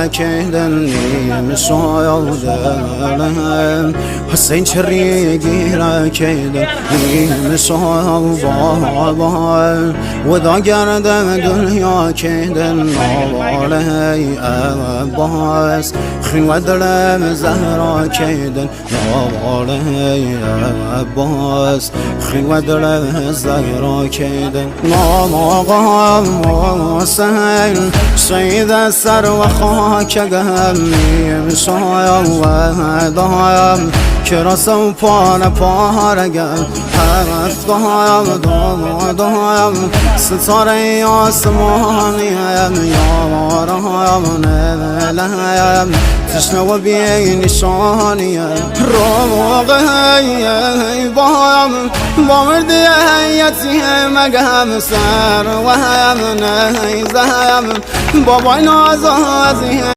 كيدن مسايدن حسين شري جيرا كيدن مسايدن وذا قرد دنيا كيدن علي أباس خلوا درم زهرا كيدن علي أباس خلوا درم زهرا كيدن نام سهل سيد السر وخاك قهمي مسايا ودايم كراسو پاره قل هفت دایم ستاره آسمانیم یارم نلیم تشنه و بی نشانیم روغی بایم با مردی حیاتی مگم سر و هم نیزم بابای نازازی